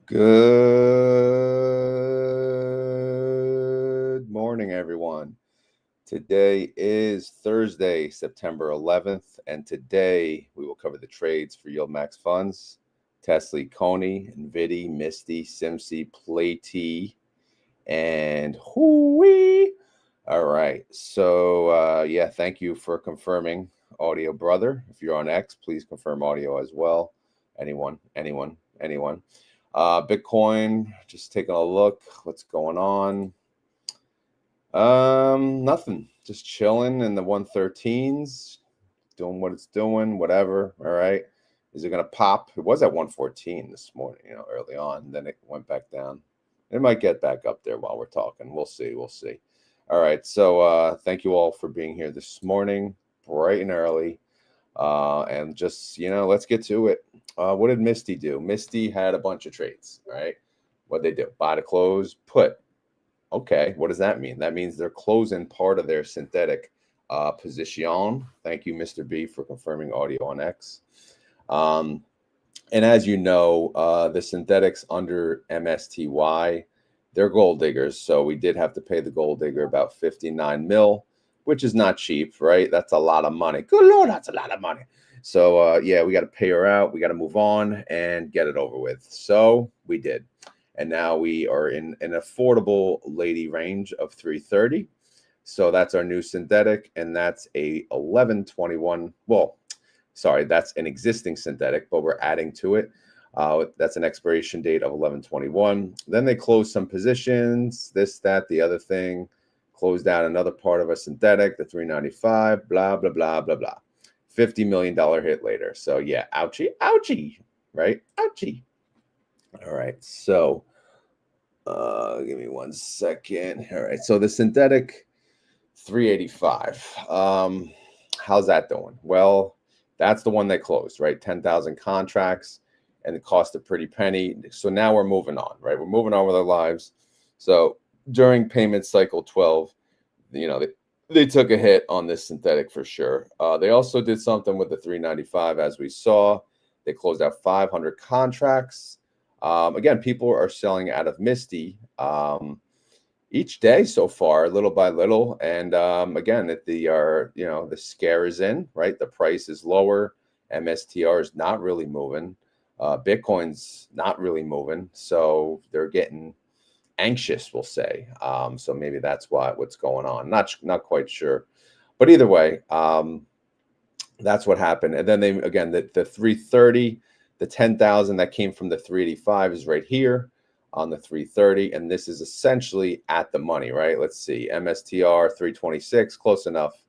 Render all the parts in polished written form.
Good morning, everyone. Today is Thursday, September 11th, and today we will cover the trades for YieldMax funds, TSLY, Cony, Nvidia, Misty, Simsy, PLTY, and HOOY. All right. So, yeah, thank you for confirming audio, brother. If you're on X, please confirm audio as well. Anyone. Bitcoin, just taking a look. What's going on? Nothing. Just chilling in the 113s, doing what it's doing, whatever. All right. Is it gonna pop? It was at 114 this morning, early on. Then it went back down. It might get back up there while we're talking. We'll see. All right. So thank you all for being here this morning, bright and early. And just, let's get to it. What did Misty do? Misty had a bunch of trades, right? What they do? Buy to close, put. Okay, what does that mean? That means they're closing part of their synthetic position. Thank you, Mr. B, for confirming audio on X. And as you know, the synthetics under MSTY, they're gold diggers. So we did have to pay the gold digger about 59 mil, which is not cheap, right? That's a lot of money. Good Lord, that's a lot of money. So, yeah, we got to pay her out. We got to move on and get it over with. So we did. And now we are in an affordable lady range of 330. So that's our new synthetic, and that's a 1121. Well, sorry, that's an existing synthetic, but we're adding to it. That's an expiration date of 1121. Then they closed some positions, this, that, the other thing. Closed out another part of a synthetic, the 395, blah, blah, blah, blah, blah. $50 million hit later. So yeah, ouchie, right? Ouchie. All right, so give me 1 second. All right, so the synthetic 385. How's that doing? Well, that's the one that closed, right? 10,000 contracts, and it cost a pretty penny. So now we're moving on, right? We're moving on with our lives. So during payment cycle 12, they took a hit on this synthetic for sure. They also did something with the 395, as we saw. They closed out 500 contracts. Again, people are selling out of Misty each day so far, little by little. And again, the scare is in, right? The price is lower. MSTR is not really moving. Bitcoin's not really moving. So they're getting anxious, we'll say. So maybe that's what's going on. Not quite sure. But either way, that's what happened. And then the 330, the 10,000 that came from the 385 is right here on the 330. And this is essentially at the money, right? Let's see. MSTR 326, close enough.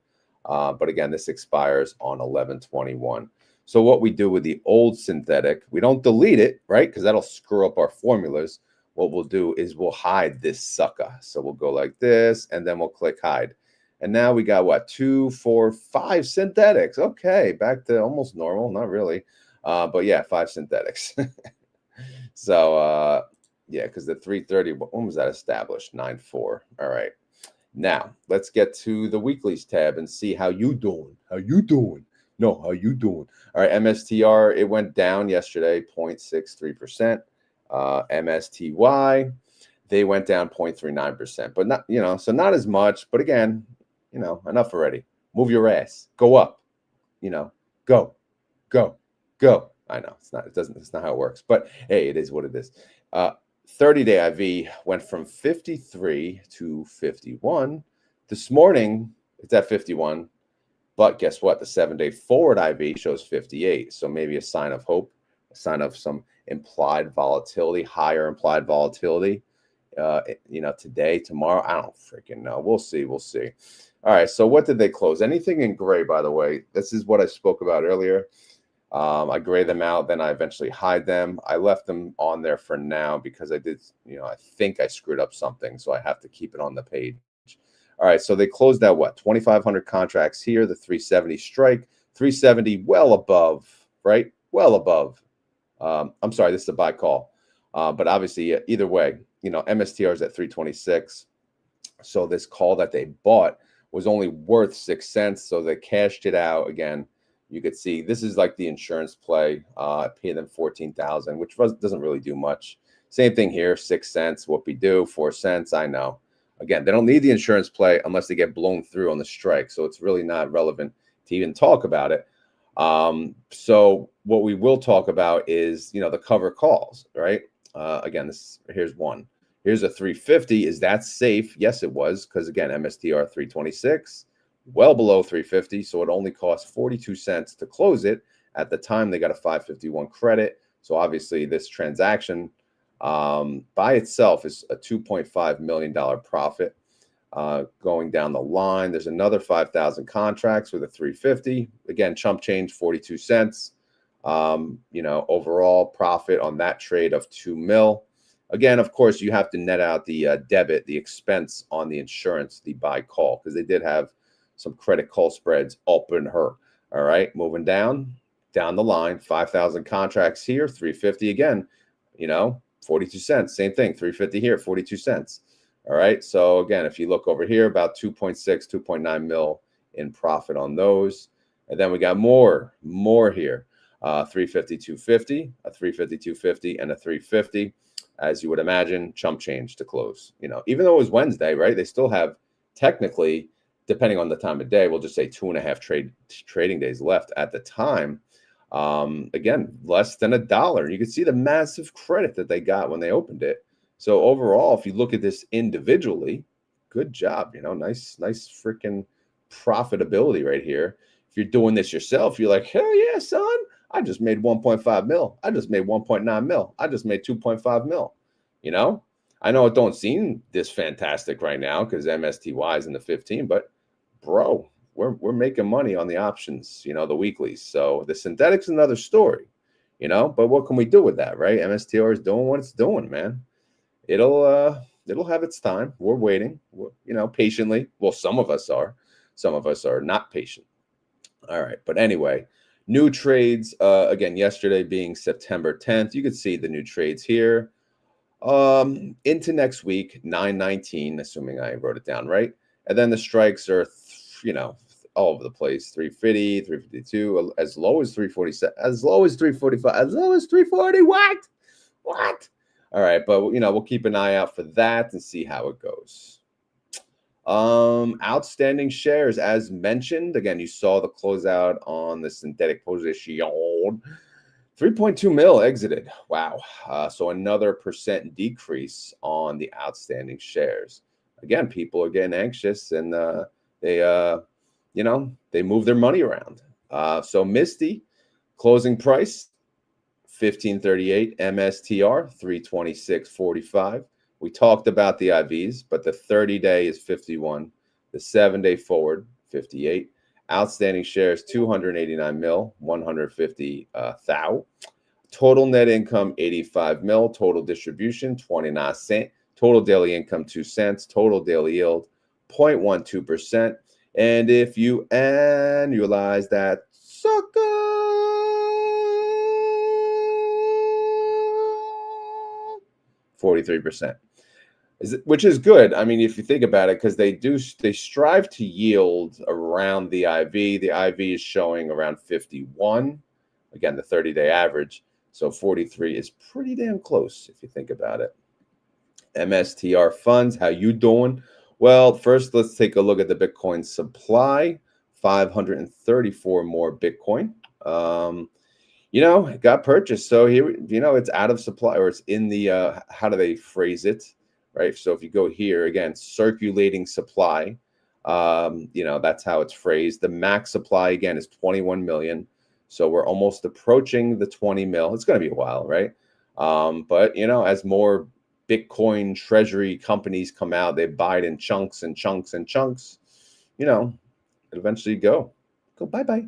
But again, this expires on 11/21. So what we do with the old synthetic, we don't delete it, right? Because that'll screw up our formulas. What we'll do is we'll hide this sucker. So we'll go like this, and then we'll click hide. And now we got what? 2, 4, 5 synthetics. Okay, back to almost normal. Not really. But yeah, 5 synthetics. So yeah, because the 330, when was that established? 9/4. All right. Now let's get to the weeklies tab and see how you doing. How you doing? All right, MSTR, it went down yesterday, 0.63%. MSTY, they went down 0.39%, but not, so not as much, but again, enough already. Move your ass, go up, go. I know it's not how it works, but hey, it is what it is. 30-day IV went from 53 to 51. This morning, it's at 51, but guess what? The 7-day forward IV shows 58. So maybe a sign of hope, a sign of some implied volatility, higher implied volatility, today, tomorrow. I don't freaking know. We'll see. All right. So what did they close? Anything in gray, by the way. This is what I spoke about earlier. I gray them out, then I eventually hide them. I left them on there for now because I did, I think I screwed up something, so I have to keep it on the page. All right, so they closed out what? 2,500 contracts here, the 370 strike, 370 well above, right? Well above. I'm sorry, this is a buy call. But obviously, either way, MSTR is at 326. So this call that they bought was only worth 6 cents. So they cashed it out again. You could see this is like the insurance play. I paid them $14,000, which doesn't really do much. Same thing here, 6 cents, whoopee-doo, 4 cents, I know. Again, they don't need the insurance play unless they get blown through on the strike, so it's really not relevant to even talk about it. So what we will talk about is, you know, the cover calls, right? Again, here's one. Here's a 350. Is that safe? Yes, it was, because again, MSTR 326, well below 350, so it only cost 42 cents to close it. At the time, they got a 551 credit. So obviously, this transaction by itself is a $2.5 million profit. Going down the line, there's another 5,000 contracts with a 350. Again, chump change, 42 cents. You know, overall profit on that trade of 2 mil. Again, of course, you have to net out the debit, the expense on the insurance, the buy call, because they did have some credit call spreads open her. All right, moving down the line, 5,000 contracts here, 350 again, you know, 42 cents, same thing, 350 here, 42 cents. All right, so again, if you look over here, about 2.6, 2.9 mil in profit on those. And then we got more here, 350, 250, a 350, 250, and a 350. As you would imagine, chump change to close. You know, even though it was Wednesday, right, they still have technically, depending on the time of day, we'll just say 2.5 trading days left at the time. Again, less than $1. You can see the massive credit that they got when they opened it. So overall, if you look at this individually, good job. You know, nice freaking profitability right here. If you're doing this yourself, you're like, hell yeah, son. I just made 1.5 mil. I just made 1.9 mil. I just made 2.5 mil. You know, I know it don't seem this fantastic right now because MSTY is in the 15, but bro, we're making money on the options, you know, the weeklies. So the synthetic's another story, you know, but what can we do with that, right? MSTR is doing what it's doing, man. It'll have its time. We're waiting, you know, patiently. Well, some of us are not patient. All right. But anyway, new trades, again, yesterday being September 10th, you can see the new trades here. Into next week, 9/19, assuming I wrote it down right. And then the strikes are, you know, all over the place. 350, 352, as low as 347, as low as 345, as low as 340. What? All right, but you know, we'll keep an eye out for that and see how it goes. Outstanding shares, as mentioned. Again, you saw the closeout on the synthetic position. 3.2 mil exited. Wow. So another % decrease on the outstanding shares. Again, people are getting anxious and they you know, they move their money around. So Misty, closing price, 1538, MSTR, 326.45. We talked about the IVs, but the 30-day is 51. The 7-day forward, 58. Outstanding shares, 289 mil, 150 thou. Total net income, 85 mil. Total distribution, 29 cents. Total daily income, 2 cents. Total daily yield, 0.12%. And if you annualize that sucker, 43%, which is good. I mean, if you think about it, because they strive to yield around the IV. The IV is showing around 51. Again, the 30-day average. So 43 is pretty damn close if you think about it. MSTR funds, how you doing? Well, first, let's take a look at the Bitcoin supply. 534 more Bitcoin. You know, it got purchased. So here, you know, it's out of supply, or it's in the, how do they phrase it, right? So if you go here, again, circulating supply, you know, that's how it's phrased. The max supply, again, is 21 million. So we're almost approaching the 20 mil. It's going to be a while, right? But, you know, as more Bitcoin treasury companies come out, they buy it in chunks and chunks and chunks, you know, eventually go bye-bye.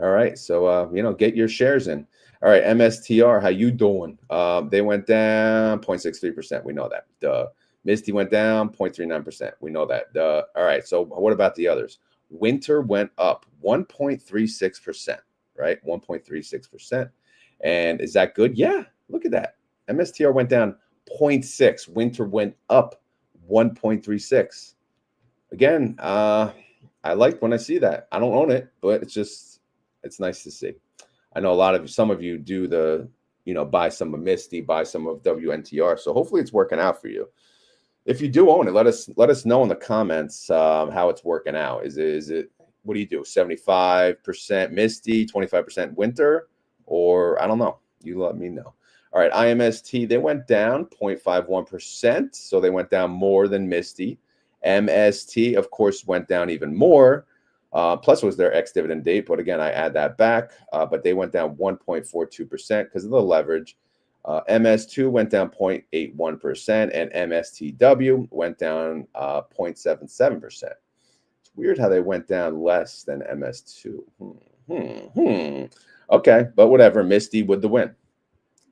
All right, so you know, get your shares in. All right, MSTR, how you doing? They went down 0.63%. We know that. Duh. Misty went down 0.39%. We know that. Duh. All right, so what about the others? Winter went up 1.36%, right? 1.36%. And is that good? Yeah, look at that. MSTR went down 0.6. Winter went up 1.36. Again, I like when I see that. I don't own it, but it's nice to see. I know some of you do the you know, buy some of Misty, buy some of WNTR. So hopefully it's working out for you. If you do own it, let us know in the comments how it's working out. Is it what do you do? 75% Misty, 25% winter, or I don't know. You let me know. All right, IMST, they went down 0.51%, so they went down more than Misty. MST, of course, went down even more. Plus was their ex-dividend date, but again, I add that back. But they went down 1.42% because of the leverage. MS2 went down 0.81%, and MSTW went down 0.77%. It's weird how they went down less than MS2. Okay, but whatever. Misty with the win.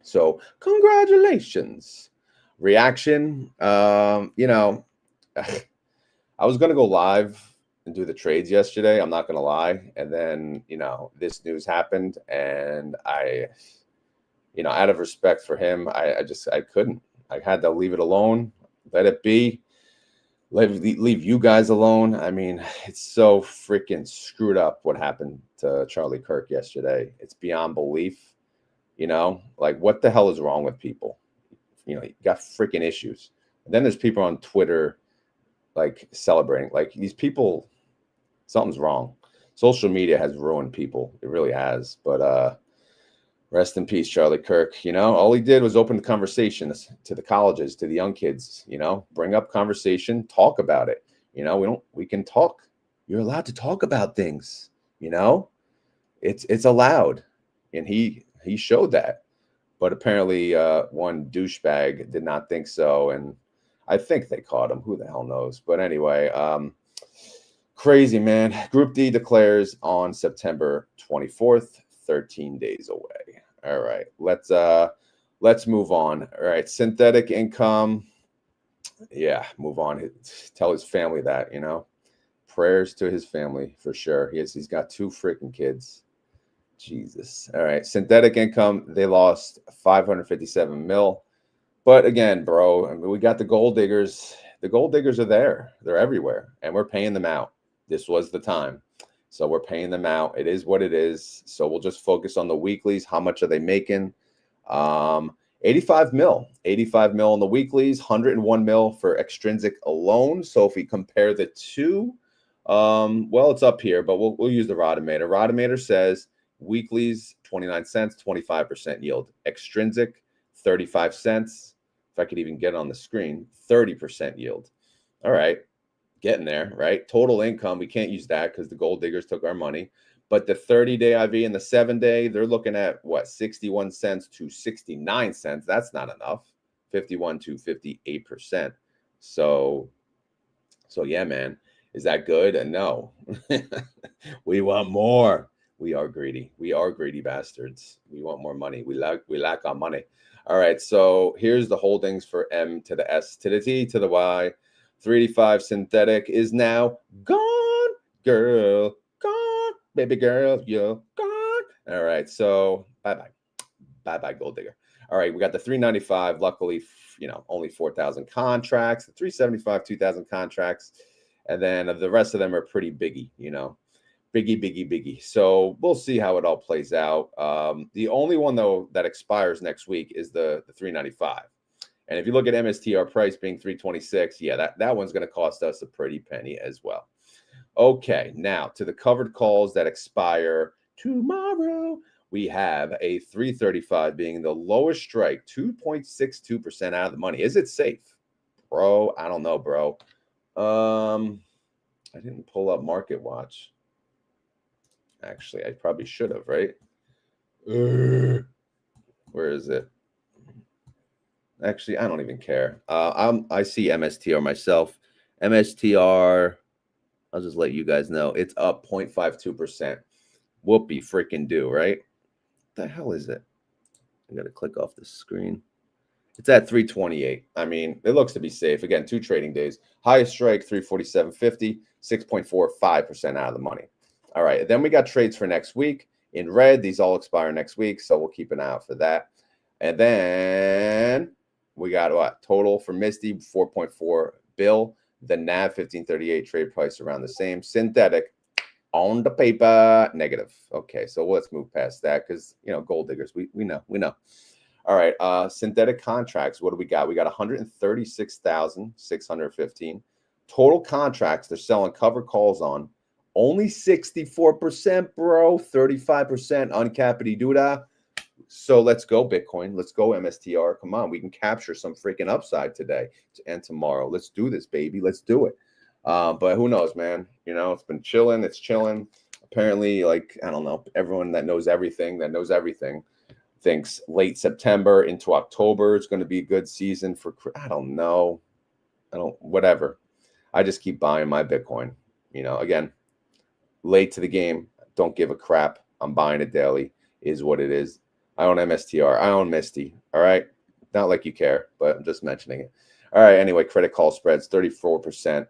So congratulations. Reaction. You know, I was gonna go live and do the trades yesterday. I'm not gonna lie. And then, you know, this news happened, and you know, out of respect for him, I couldn't. I had to leave it alone, let it be, leave you guys alone. I mean, it's so freaking screwed up what happened to Charlie Kirk yesterday. It's beyond belief. You know, like what the hell is wrong with people? You know, you got freaking issues. And then there's people on Twitter like celebrating. Like these people, something's wrong. Social media has ruined people. It really has. But rest in peace, Charlie Kirk. You know, all he did was open the conversations to the colleges, to the young kids, you know, bring up conversation, talk about it. You know, we can talk. You're allowed to talk about things, you know, it's allowed. And he showed that. But apparently one douchebag did not think so. And I think they caught him. Who the hell knows? But anyway, crazy, man. Group D declares on September 24th, 13 days away. All right, let's move on. All right, synthetic income. Yeah, move on. Tell his family that, you know. Prayers to his family for sure. He's got 2 freaking kids. Jesus. All right. Synthetic income, they lost 557 mil. But again, bro, I mean, we got the gold diggers. The gold diggers are there. They're everywhere. And we're paying them out. This was the time. So we're paying them out. It is what it is. So we'll just focus on the weeklies. How much are they making? 85 mil. 85 mil on the weeklies, 101 mil for extrinsic alone. So if we compare the two, well, it's up here, but we'll use the Rodimator. Rodimator says weeklies, 29 cents, 25% yield. Extrinsic, 35 cents. If I could even get it on the screen, 30% yield. All right, getting there, right? Total income, we can't use that because the gold diggers took our money. But the 30-day IV and the 7-day, they're looking at what, 61 cents to 69 cents. That's not enough. 51 to 58%. So yeah, man. Is that good? No. We want more. We are greedy. We are greedy bastards. We want more money. We lack our money. All right. So here's the holdings for M to the S to the T to the Y. 385 synthetic is now gone, girl. Gone, baby girl. You're gone. All right. So bye-bye. Bye-bye, gold digger. All right. We got the 395. Luckily, you know, only 4,000 contracts. The 375, 2,000 contracts. And then the rest of them are pretty biggie, you know. Biggie. So we'll see how it all plays out. The only one, though, that expires next week is the 395. And if you look at MSTR price being 326, yeah, that one's going to cost us a pretty penny as well. Okay, now to the covered calls that expire tomorrow. We have a 335 being the lowest strike, 2.62% out of the money. Is it safe? Bro, I don't know, bro. I didn't pull up Market Watch. Actually, I probably should have, right? Where is it? Actually, I don't even care. I see MSTR myself. MSTR, I'll just let you guys know. It's up 0.52%. Whoopee freaking do, right? What the hell is it? I got to click off the screen. It's at 328. I mean, it looks to be safe. Again, 2 trading days. Highest strike, 347.50, 6.45% out of the money. All right, then we got trades for next week. In red, these all expire next week, so we'll keep an eye out for that. And then we got what? Total for Misty, 4.4 bill. The NAV, 1538, trade price around the same. Synthetic, on the paper, negative. Okay, so let's move past that because, you know, gold diggers, we know. All right, synthetic contracts. What do we got? We got 136,615 total contracts. They're selling covered calls on. Only 64%, bro. 35% uncappity doodah. So let's go Bitcoin. Let's go MSTR. Come on, we can capture some freaking upside today and tomorrow. Let's do this, baby. Let's do it. But who knows, man? You know, it's been chilling. It's chilling. Apparently, like, I don't know, everyone that knows everything thinks late September into October is going to be a good season for, I don't know. Whatever. I just keep buying my Bitcoin. You know, again, late to the game. Don't give a crap. I'm buying it daily. Is what it is. I own MSTR. I own Misty. All right. Not like you care, but I'm just mentioning it. All right. Anyway, credit call spreads. 34%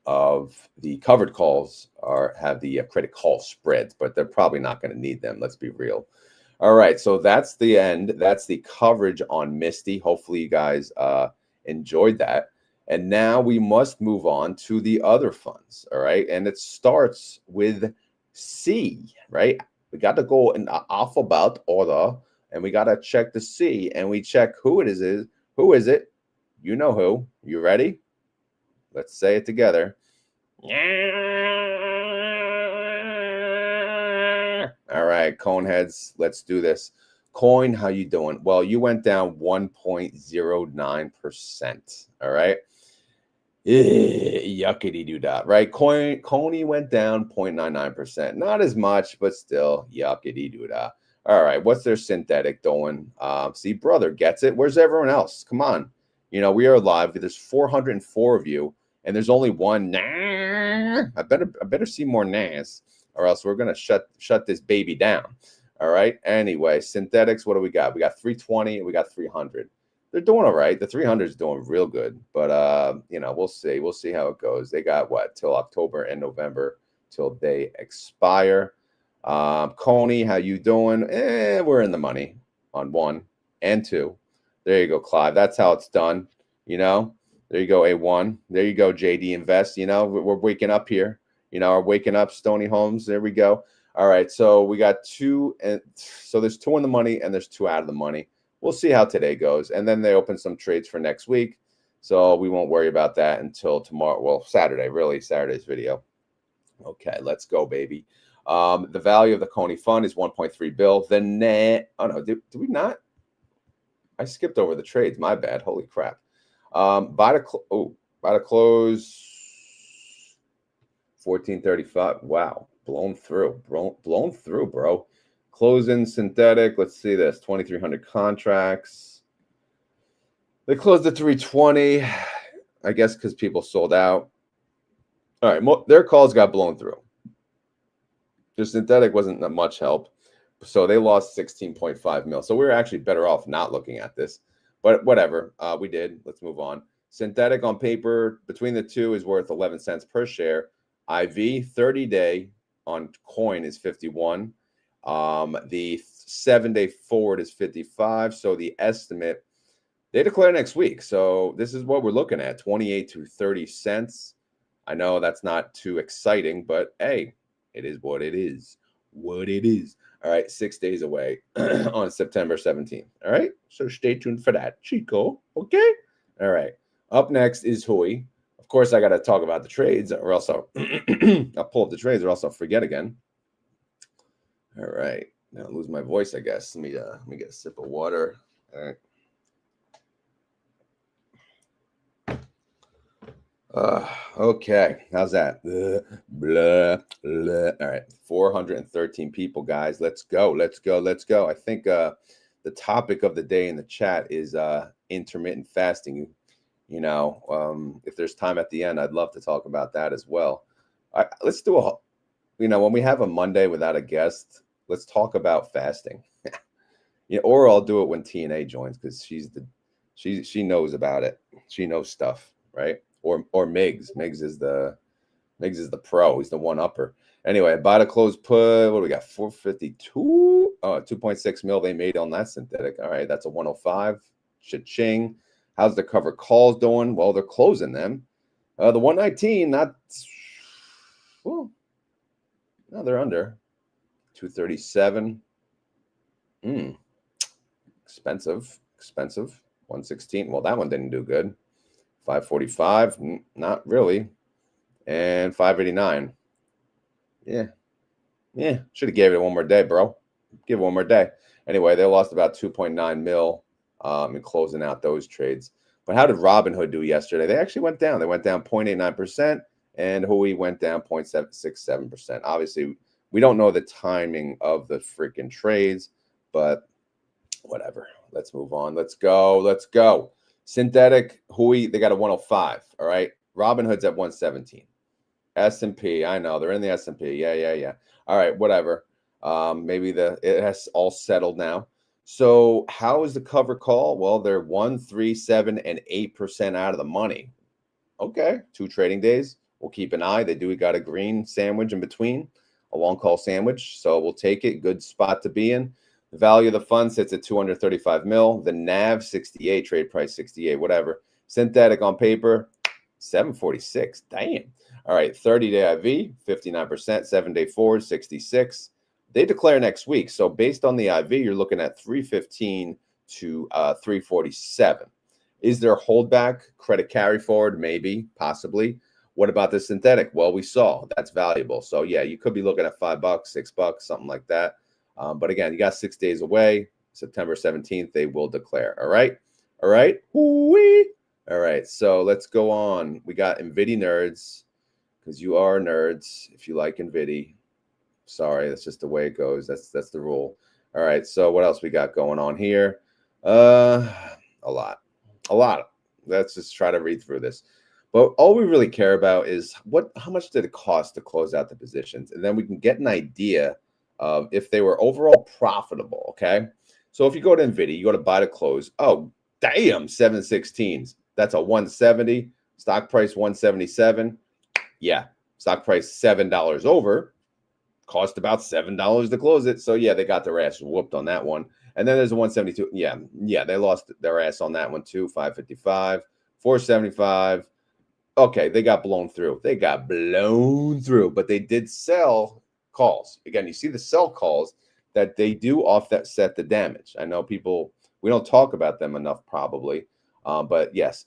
of the covered calls have the credit call spreads, but they're probably not going to need them. Let's be real. All right. So that's the end. That's the coverage on Misty. Hopefully you guys enjoyed that. And now we must move on to the other funds. All right. And it starts with C, right? We got to go in alphabet order, and we got to check the C, and we check who it is. Who is it? You know who. You ready? Let's say it together. All right, Coneheads, let's do this. Coin, how you doing? Well, you went down 1.09%. All right. Yuckity doo dah, right? Cony went down 0.99%. Not as much, but still yuckity doo dah. All right, what's their synthetic doing? See, brother gets it. Where's everyone else? Come on. You know, we are live. There's 404 of you, and there's only one. Nah. I better see more nas, or else we're gonna shut this baby down. All right. Anyway, synthetics. What do we got? We got 320. We got 300. They're doing all right. The 300 is doing real good, but you know, we'll see. We'll see how it goes. They got what till October and November till they expire. Cony, how you doing? We're in the money on 1 and 2. There you go, Clive. That's how it's done. You know, there you go, A1. There you go, JD Invest. You know, we're waking up here. You know, we're waking up, Stony Holmes. There we go. All right, so we got 2, and so there's 2 in the money and there's 2 out of the money. We'll see how today goes. And then they open some trades for next week. So we won't worry about that until tomorrow. Well, Saturday, really, Saturday's video. Okay, let's go, baby. The value of the Cony fund is 1.3 bill. The net, oh no, did we not? I skipped over the trades. My bad. Holy crap. Buy to close 1435. Wow, blown through, bro. Closing synthetic. Let's see this. 2,300 contracts. They closed at 320. I guess because people sold out. All right, their calls got blown through. The synthetic wasn't that much help, so they lost 16.5 mil. So we were actually better off not looking at this, but whatever. We did. Let's move on. Synthetic on paper between the two is worth 11 cents per share. IV 30-day on coin is 51. The 7-day forward is 55. So the estimate, they declare next week. So this is what we're looking at, 28 to 30 cents. I know that's not too exciting, but hey, it is what it is. All right, 6 days away on September 17th. All right, so stay tuned for that, Chico. Okay. All right. Up next is Hoey. Of course, I got to talk about the trades, or else I'll pull up the trades, or else I'll forget again. All right, now lose my voice, I guess. Let me get a sip of water. All right. Okay, how's that? Blah. All right, 413 people, guys. Let's go. I think the topic of the day in the chat is intermittent fasting. You know, if there's time at the end, I'd love to talk about that as well. Let's do a, you know, when we have a Monday without a guest, let's talk about fasting. Yeah, or I'll do it when TNA joins because she knows about it. She knows stuff, right? Or Miggs. Miggs is the pro. He's the one upper. Anyway, buy to close put. What do we got? 452. 2.6 mil they made on that synthetic. All right, that's a 105. Cha-ching. How's the cover calls doing? Well, they're closing them. The 119, not. Well, no, they're under 237. Expensive. 116. Well, that one didn't do good. 545. Not really. And 589. Yeah. Should have gave it one more day, bro. Give it one more day. Anyway, they lost about 2.9 mil in closing out those trades. But how did Robinhood do yesterday? They actually went down. They went down 0.89%, and HOOY went down 0.767%. Obviously, we don't know the timing of the freaking trades, but whatever. Let's move on. Let's go. Synthetic, HOOY, they got a 105, all right? Robinhood's at 117. S&P, I know, they're in the S&P. Yeah. All right, whatever. Maybe it has all settled now. So how is the cover call? Well, they're 1, 3, 7, and 8% out of the money. Okay, 2 trading days. We'll keep an eye. They do got a green sandwich in between, a long call sandwich. So we'll take it. Good spot to be in. The value of the fund sits at 235 mil. The NAV 68, trade price 68, whatever. Synthetic on paper 746. Damn. All right, 30-day IV 59%, 7-day forward 66. They declare next week. So based on the IV, you're looking at 315 to 347. Is there holdback, credit carry forward? Maybe, possibly. What about the synthetic? Well, we saw that's valuable. So yeah, you could be looking at $5, $6, something like that. But again, you got 6 days away. September 17th, they will declare. All right. Whee! All right. So let's go on. We got Nvidia nerds, because you are nerds if you like Nvidia. Sorry, that's just the way it goes. That's the rule. All right. So what else we got going on here? A lot. Let's just try to read through this. But all we really care about is how much did it cost to close out the positions, and then we can get an idea of if they were overall profitable. Okay. So if you go to Nvidia, you go to buy to close. Oh, damn, 716s. That's a 170. Stock price 177. Yeah, stock price $7 over. Cost about $7 to close it. So yeah, they got their ass whooped on that one. And then there's a 172. Yeah, they lost their ass on that one too. 555, 475. Okay, they got blown through. But they did sell calls. Again, you see the sell calls that they do offset the damage. I know we don't talk about them enough probably. But yes,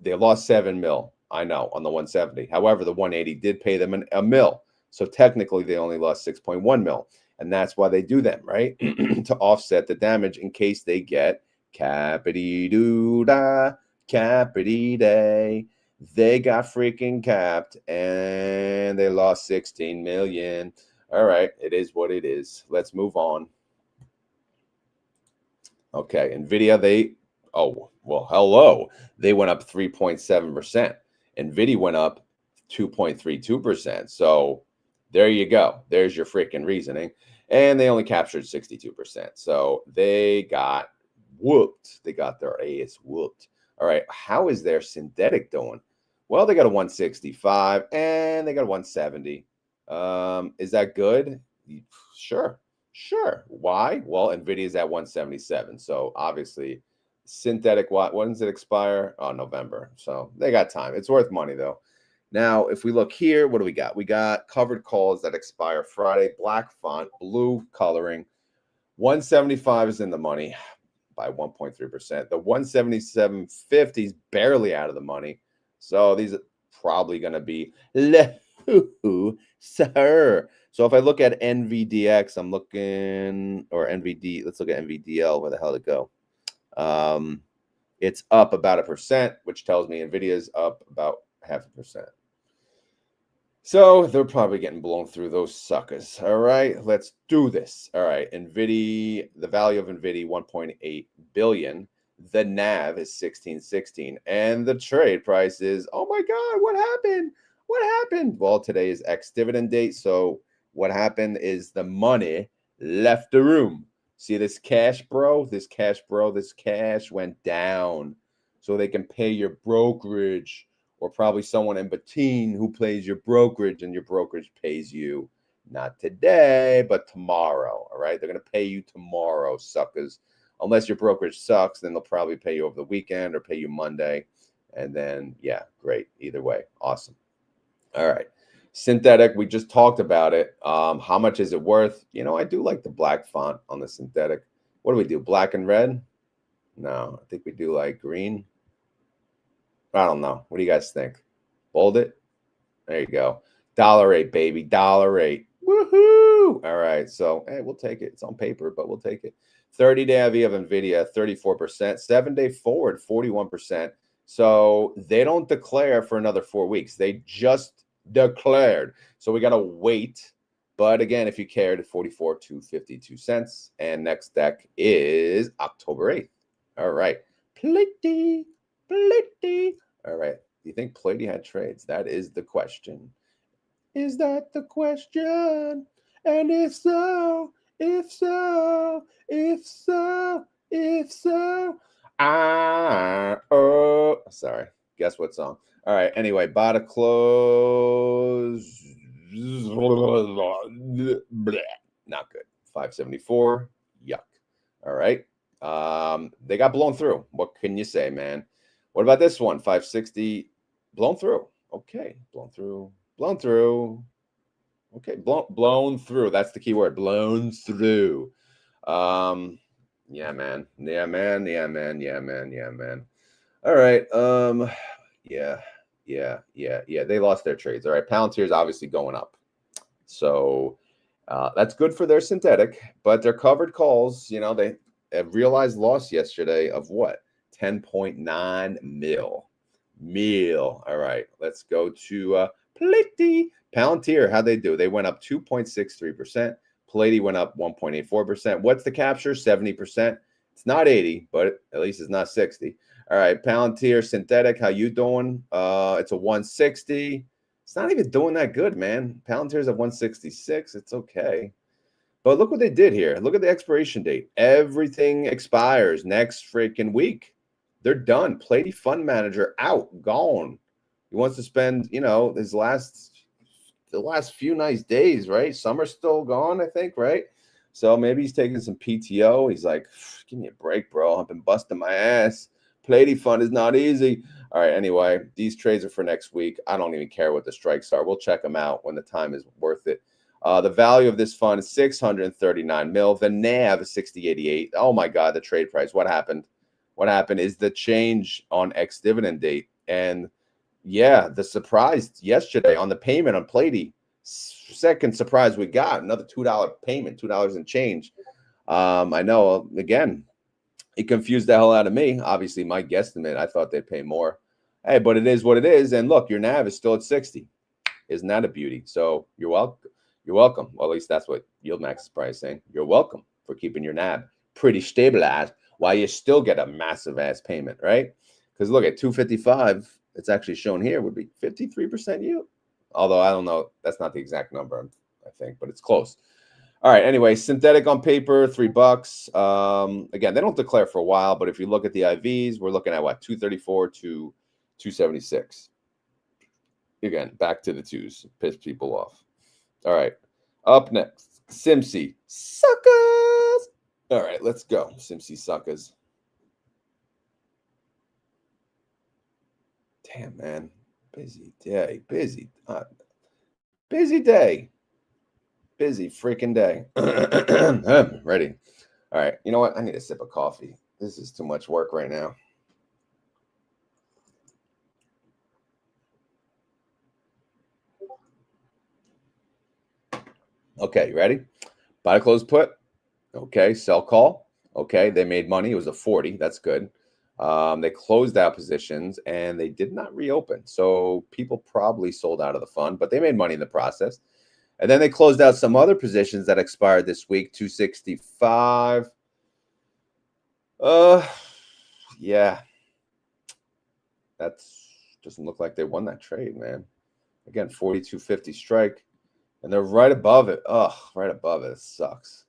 they lost 7 mil. I know, on the 170. However, the 180 did pay them a mil. So technically, they only lost 6.1 mil. And that's why they do them, right? To offset the damage in case they get cappity-doo-dah, cappity-day. They got freaking capped, and they lost 16 million. All right, it is what it is. Let's move on. Okay, Nvidia, hello. They went up 3.7%. Nvidia went up 2.32%. So there you go. There's your freaking reasoning. And they only captured 62%. So they got whooped. They got their ass whooped. All right. How is their synthetic doing? Well, they got a 165 and they got a 170. Is that good? Sure. Why? Well, Nvidia's at 177. So obviously, synthetic, when does it expire? Oh, November. So they got time. It's worth money though. Now, if we look here, what do we got? We got covered calls that expire Friday, black font, blue coloring. 175 is in the money by 1.3%. The 177.50 is barely out of the money. So these are probably going to be sir. So if I look at NVDX, I'm looking, or NVD, let's look at NVDL. Where the hell did it go? It's up about 1%, which tells me Nvidia's up about 0.5%. So they're probably getting blown through those suckers. All right, let's do this. All right, Nvidia, the value of Nvidia, 1.8 billion. The NAV is 1616, and the trade price is, oh my God, what happened? Well, today is ex-dividend date, so what happened is the money left the room. See this cash, bro? This cash went down so they can pay your brokerage, or probably someone in between who pays your brokerage, and your brokerage pays you not today, but tomorrow. All right, they're going to pay you tomorrow, suckers. Unless your brokerage sucks, then they'll probably pay you over the weekend or pay you Monday. And then, yeah, great. Either way, awesome. All right. Synthetic, we just talked about it. How much is it worth? You know, I do like the black font on the synthetic. What do we do? Black and red? No, I think we do like green. I don't know. What do you guys think? Bold it. There you go. $1.08, baby. $1.08. Woohoo! All right. So, hey, we'll take it. It's on paper, but we'll take it. 30-day IV of Nvidia, 34%. 7-day forward, 41%. So they don't declare for another 4 weeks. They just declared. So we got to wait. But again, if you cared, 44.52 cents. And next deck is October 8th. All right. PLTY. PLTY. All right. Do you think PLTY had trades? That is the question. Is that the question? And if so, sorry. Guess what song? All right. Anyway, bought close. Not good. 574. Yuck. All right. They got blown through. What can you say, man? What about this one? 560. Blown through. Okay. Blown through. Blown through. Okay, blown through. That's the key word. Blown through. Yeah, man. Yeah, man. Yeah, man. Yeah, man. Yeah, man. All right. Yeah. They lost their trades. All right. Palantir is obviously going up. So that's good for their synthetic, but their covered calls, you know, they have realized loss yesterday of what? 10.9 mil. All right. Let's go to PLTY. Palantir, how'd they do? They went up 2.63%. PLTY went up 1.84%. What's the capture? 70%. It's not 80, but at least it's not 60. All right, Palantir synthetic, how you doing? It's a 160. It's not even doing that good, man. Palantir's at 166. It's okay. But look what they did here. Look at the expiration date. Everything expires next freaking week. They're done. PLTY fund manager out, gone. He wants to spend, you know, the last few nice days, right? Summer's still gone, I think, right? So maybe he's taking some PTO. He's like, give me a break, bro. I've been busting my ass. PLTY fund is not easy. All right, anyway, these trades are for next week. I don't even care what the strikes are. We'll check them out when the time is worth it. The value of this fund is 639 mil. The NAV is 6088. Oh my God, the trade price. What happened? What happened is the change on ex-dividend date. And yeah, the surprise yesterday on the payment on PLTY, second surprise we got, another $2 payment, $2 and change. I know, again, it confused the hell out of me. Obviously, my guesstimate, I thought they'd pay more. Hey, but it is what it is. And look, your NAV is still at 60. Isn't that a beauty? So you're welcome. You're welcome. Well, at least that's what YieldMax is probably saying. You're welcome for keeping your NAV pretty stabilized while you still get a massive ass payment, right? Because look at 255. It's actually shown here would be 53% yield. Although I don't know, that's not the exact number, I think, but it's close. All right. Anyway, synthetic on paper, $3. Again, they don't declare for a while, but if you look at the IVs, we're looking at what, 234 to 276. Again, back to the twos, piss people off. All right. Up next, Simsy suckers. All right, let's go. Simsy suckers. Damn, man. Busy day. Busy day. Busy freaking day. Ready. All right. You know what? I need a sip of coffee. This is too much work right now. Okay, you ready? Buy, close, put. Okay, sell, call. Okay, they made money. It was a 40. That's good. They closed out positions and they did not reopen. So people probably sold out of the fund, but they made money in the process. And then they closed out some other positions that expired this week, 265. Yeah. That doesn't look like they won that trade, man. Again, 42.50 strike. And they're right above it. Ugh, right above it. It sucks.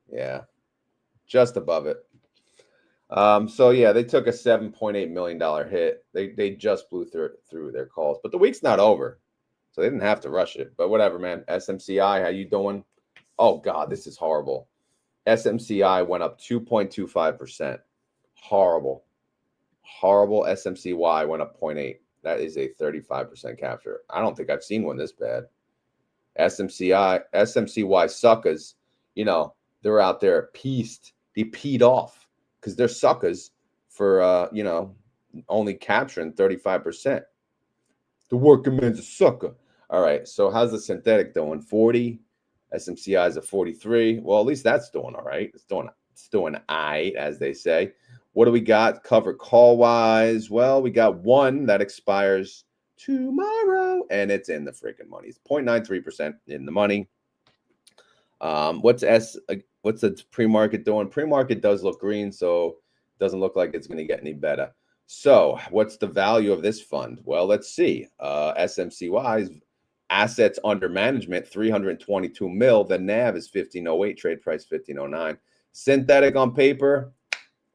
Yeah. Just above it. So yeah, they took a $7.8 million hit. They just blew through their calls. But the week's not over. So they didn't have to rush it. But whatever, man. SMCY, how you doing? Oh, God, this is horrible. SMCY went up 2.25%. Horrible. Horrible. SMCY went up 0.8. That is a 35% capture. I don't think I've seen one this bad. SMCY suckers, you know, they're out there pieced. They peed off because they're suckers for, you know, only capturing 35%. The working man's a sucker. All right, so how's the synthetic doing? 40. SMCY is at 43. Well, at least that's doing all right. It's doing all right, as they say. What do we got cover call wise? Well, we got one that expires tomorrow, and it's in the freaking money. It's 0.93% in the money. What's the pre-market doing? Pre-market does look green, so it doesn't look like it's going to get any better. So what's the value of this fund? Well, let's see. SMCY's assets under management, 322 mil. The NAV is 1508, trade price 1509. Synthetic on paper,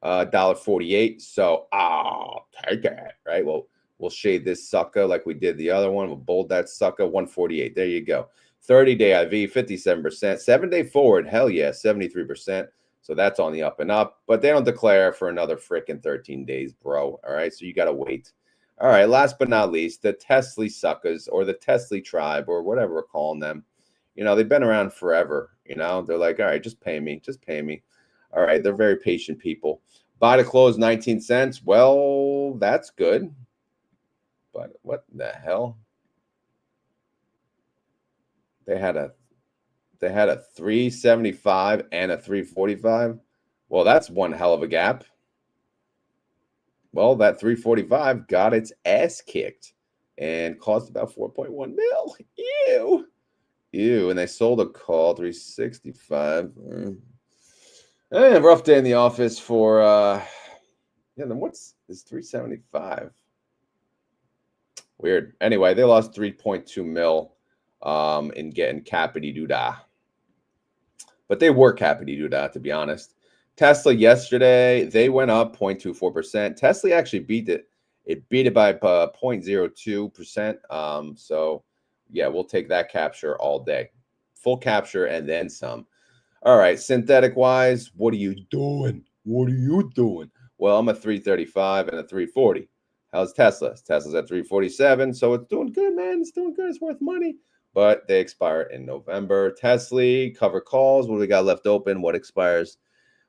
$1.48. So I'll take it, right? Well, we'll shade this sucker like we did the other one. We'll bold that sucker, 148. There you go. 30-day IV, 57%. 7-day forward, hell yeah, 73%. So that's on the up and up. But they don't declare for another freaking 13 days, bro. All right, so you got to wait. All right, last but not least, the TSLY suckers, or the TSLY tribe, or whatever we're calling them. You know, they've been around forever. You know, they're like, all right, just pay me. Just pay me. All right, they're very patient people. Buy to close 19 cents. Well, that's good. But what the hell? They had a 375 and a 345. Well, that's one hell of a gap. Well, that 345 got its ass kicked and cost about 4.1 mil. Ew. Ew. And they sold a call, 365. And rough day in the office for yeah, then what's this 375? Weird. Anyway, they lost 3.2 mil in getting Capity Doodah. But they were Capity Doodah, to be honest. Tesla yesterday, they went up 0.24%. Tesla actually beat it. It beat it by 0.02%. So, yeah, we'll take that capture all day. Full capture and then some. All right, synthetic-wise, what are you doing? What are you doing? Well, I'm at 335 and a 340. How's Tesla? Tesla's at 347, so it's doing good, man. It's doing good. It's worth money. But they expire in November. TSLY, cover calls. What do we got left open? What expires?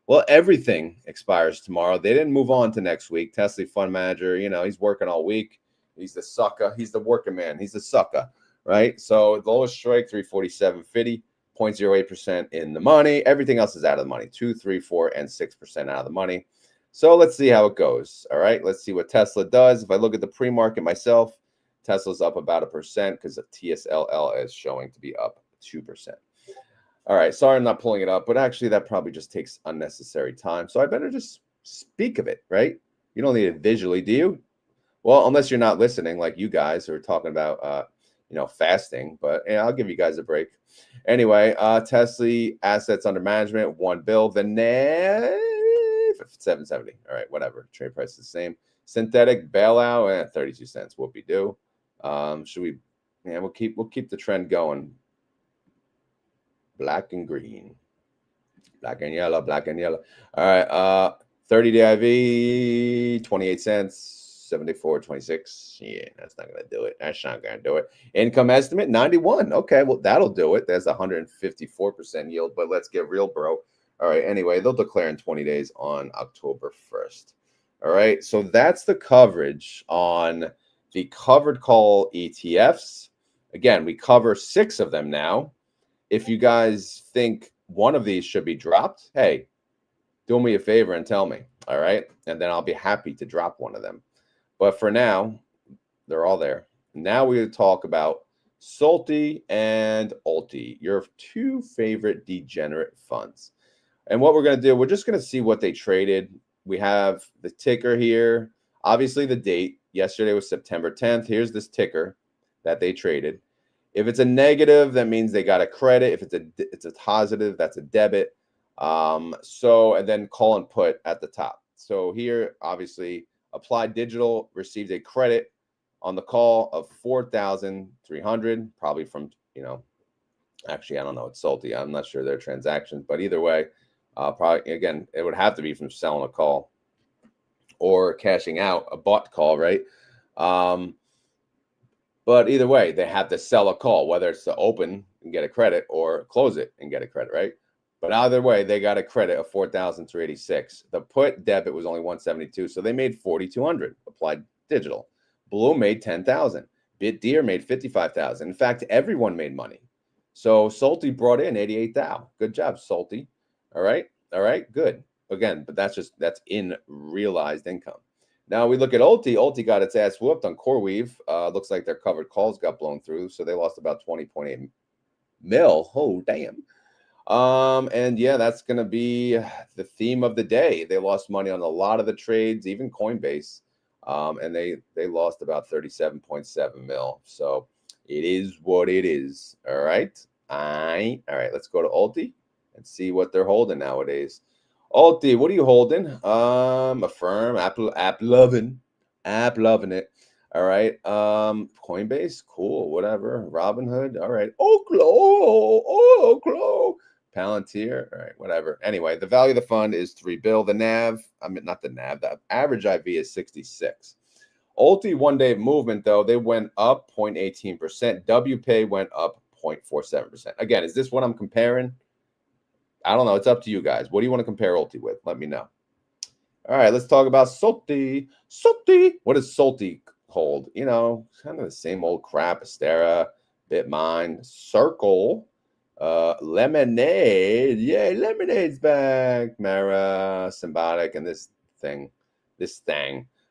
Well, everything expires tomorrow. They didn't move on to next week. TSLY fund manager, you know, he's working all week. He's the sucker. He's the working man. He's the sucker, right? So the lowest strike, 347.50, 0.08% in the money. Everything else is out of the money, 2, 3, 4, and 6% out of the money. So let's see how it goes. All right, let's see what Tesla does. If I look at the pre-market myself, Tesla's up about 1% because the TSLY is showing to be up 2%. All right, sorry I'm not pulling it up, but actually that probably just takes unnecessary time. So I better just speak of it, right? You don't need it visually, do you? Well, unless you're not listening like you guys are talking about, you know, fasting. But yeah, I'll give you guys a break. Anyway, TSLY assets under management, 1 bill. The NAV, 770. All right, whatever. Trade price is the same. Synthetic bailout, 32 cents. Whoopie-doo. Should we? Yeah, we'll keep the trend going. Black and green, black and yellow, black and yellow. All right, 30-day IV, 28 cents, 74.26. Yeah, that's not gonna do it. That's not gonna do it. Income estimate 91. Okay, well that'll do it. There's 154% yield. But let's get real, bro. All right. Anyway, they'll declare in 20 days on October 1st. All right. So that's the coverage on the covered call ETFs. Again, we cover 6 of them now. If you guys think one of these should be dropped, hey, do me a favor and tell me. All right. And then I'll be happy to drop one of them. But for now, they're all there. Now we talk about SLTY and ULTY, your 2 favorite degenerate funds. And what we're going to do, we're just going to see what they traded. We have the ticker here. Obviously, the date. Yesterday was September 10th. Here's this ticker that they traded. If it's a negative, that means they got a credit. If it's a positive, that's a debit. And then call and put at the top. So here, obviously, Applied Digital received a credit on the call of 4,300, probably from, you know, actually, I don't know. It's SLTY. I'm not sure their transactions, but either way, probably, again, it would have to be from selling a call or cashing out a bought call, right? But either way, they have to sell a call, whether it's to open and get a credit or close it and get a credit, right? But either way, they got a credit of 4,386. The put debit was only 172, so they made 4,200. Applied Digital. Blue made 10,000. BitDeer made 55,000. In fact, everyone made money. So SLTY brought in 88,000. Good job, SLTY. All right, good. Again, but that's in realized income. Now we look at ULTY. ULTY got its ass whooped on CoreWeave. Looks like their covered calls got blown through, so they lost about 20.8 mil. Oh, damn. And yeah, that's gonna be the theme of the day. They lost money on a lot of the trades, even Coinbase. And they lost about 37.7 mil. So it is what it is. All right. All right, let's go to ULTY and see what they're holding nowadays. ULTY, what are you holding? Affirm, app loving it. All right. Coinbase, cool, whatever. Robinhood, all right. Oklo. Palantir, all right, whatever. Anyway, the value of the fund is $3 billion. The NAV, I mean, not the NAV, the average IV is 66. ULTY one-day movement, though, they went up 0.18%. WPay went up 0.47%. Again, is this what I'm comparing? I don't know. It's up to you guys. What do you want to compare ULTY with? Let me know. All right, let's talk about SLTY. SLTY. What does SLTY hold? You know, kind of the same old crap. Astera, Bitmine, Circle, Lemonade. Yay, Lemonade's back. Mara, Symbiotic, and this thing.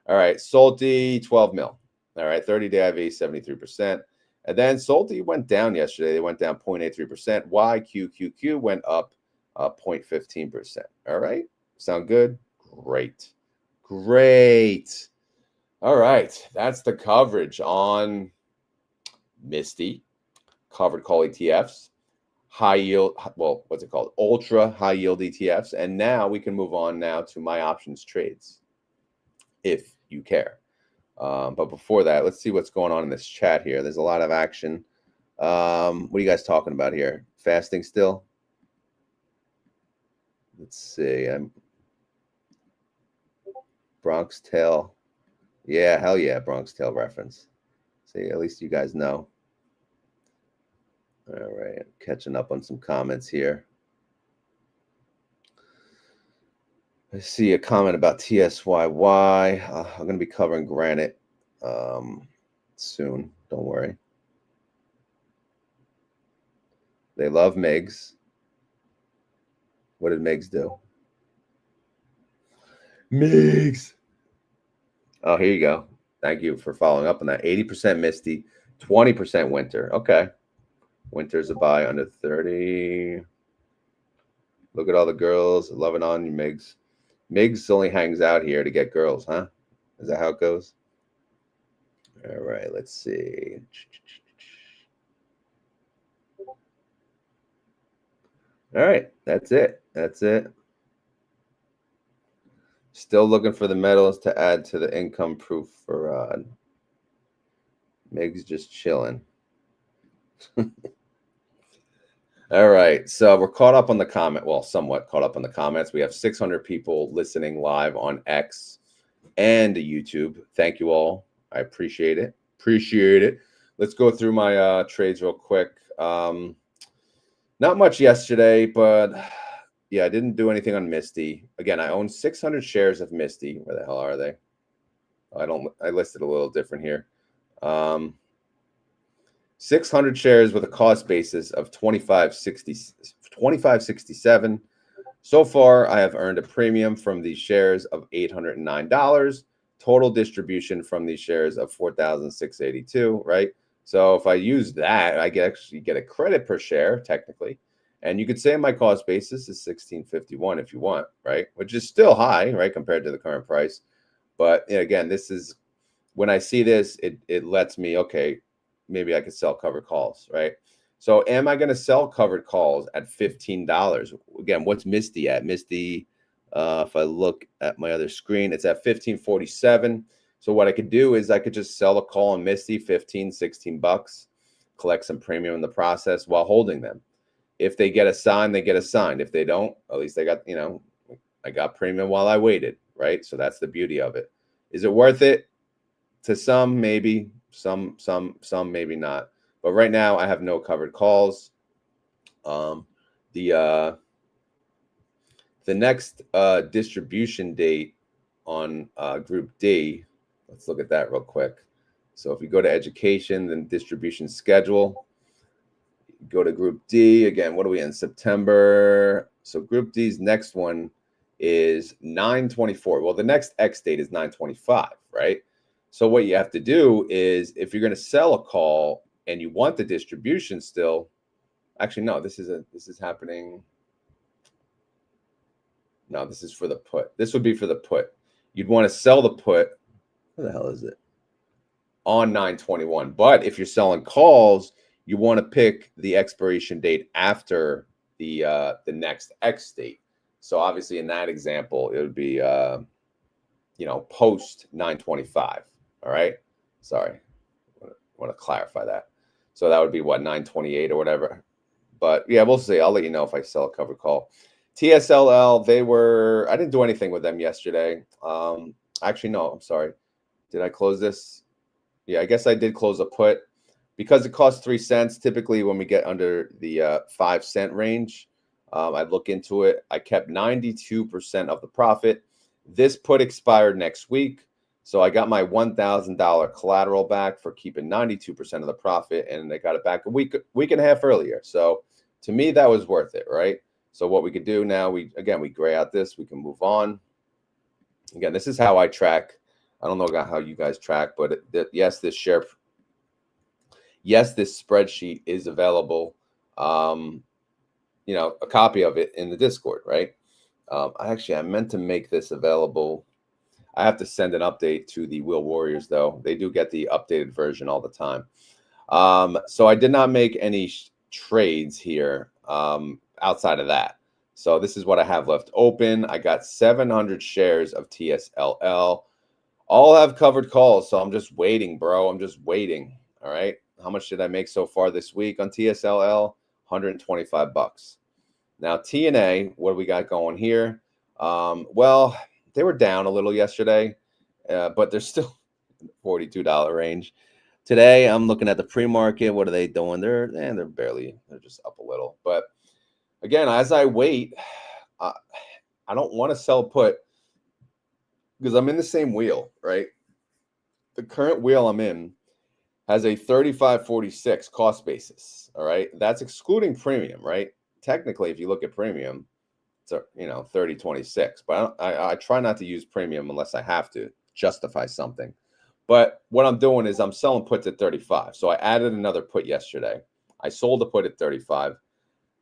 All right, SLTY, 12 mil. All right, 30-day IV, 73%. And then SLTY went down yesterday. They went down 0.83%. YQQQ went up 0.15%. All right, sound good? Great. All right, that's the coverage on Misty, covered call ETFs, high yield, well, what's it called? Ultra high yield ETFs. And now we can move on now to my options trades, if you care. But before that, let's see what's going on in this chat here. There's a lot of action. What are you guys talking about here? Fasting still? Let's see. Bronx Tale. Yeah, hell yeah, Bronx Tale reference. See, at least you guys know. All right, catching up on some comments here. I see a comment about TSYY. I'm going to be covering Granite soon. Don't worry. They love MIGs. What did MIGs do? MIGs. Oh, here you go. Thank you for following up on that. 80% Misty, 20% Winter. Okay. Winter's a buy under 30. Look at all the girls loving on you, MIGs. MIGs only hangs out here to get girls, huh? Is that how it goes? All right, let's see. All right, that's it. Still looking for the metals to add to the income proof for MIGs just chilling. All right, so we're caught up on the comment. Well, somewhat caught up on the comments. We have 600 people listening live on X and YouTube. Thank you all. I appreciate it. Let's go through my trades real quick. Not much yesterday, but yeah, I didn't do anything on Misty. Again, I own 600 shares of Misty. Where the hell are they? I listed a little different here. 600 shares with a cost basis of $25.67. So far, I have earned a premium from these shares of $809. Total distribution from these shares of $4,682, right? So if I use that, I actually get a credit per share, technically. And you could say my cost basis is $16.51 if you want, right? Which is still high, right, compared to the current price. But again, this is, when I see this, it lets me, okay, maybe I could sell covered calls, right? So am I going to sell covered calls at $15? Again, what's Misty at? Misty, if I look at my other screen, it's at $15.47. So what I could do is I could just sell a call on Misty, 15, 16 bucks, collect some premium in the process while holding them. If they get assigned, they get assigned. If they don't, at least they got, I got premium while I waited, right? So that's the beauty of it. Is it worth it? To some, maybe. Some maybe not. But right now I have no covered calls. The The next distribution date on Group D, let's look at that real quick. So if you go to education, then distribution schedule, go to Group D. Again, what are we in? September. So Group D's next one is 9/24. Well, the next X date is 9/25, right? So what you have to do is, if you're going to sell a call and you want the distribution still, actually, no, this is happening. No, this is for the put. This would be for the put. You'd want to sell the put. Where the hell is it? On 9/21. But if you're selling calls, you want to pick the expiration date after the next X date. So obviously in that example, it would be post 9/25. All right. Sorry. I want to clarify that. So that would be what, 9/28 or whatever. But yeah, we'll see. I'll let you know if I sell a covered call. TSLL, I didn't do anything with them yesterday. Actually, no, I'm sorry. Did I close this? Yeah, I guess I did close a put because it costs 3 cents. Typically, when we get under the 5 cent range, I'd look into it. I kept 92% of the profit. This put expired next week. So I got my $1,000 collateral back for keeping 92% of the profit, and I got it back a week and a half earlier. So to me, that was worth it, right? So what we could do now, we gray out this, we can move on. Again, this is how I track. I don't know how you guys track, but yes, this spreadsheet is available. A copy of it in the Discord, right? I meant to make this available. I have to send an update to the Will Warriors, though. They do get the updated version all the time. So I did not make any trades here outside of that. So this is what I have left open. I got 700 shares of TSLL. All have covered calls, so I'm just waiting, bro. I'm just waiting. All right. How much did I make so far this week on TSLL? $125. Now TNA, what do we got going here? Well, they were down a little yesterday, but they're still $42 range. Today, I'm looking at the pre-market. What are they doing? They're just up a little. But again, as I wait, I don't want to sell put because I'm in the same wheel, right? The current wheel I'm in has a 35.46 cost basis. All right, that's excluding premium, right? Technically, if you look at premium, it's 30.26. But I try not to use premium unless I have to justify something. But what I'm doing is I'm selling puts at 35. So I added another put yesterday. I sold a put at 35.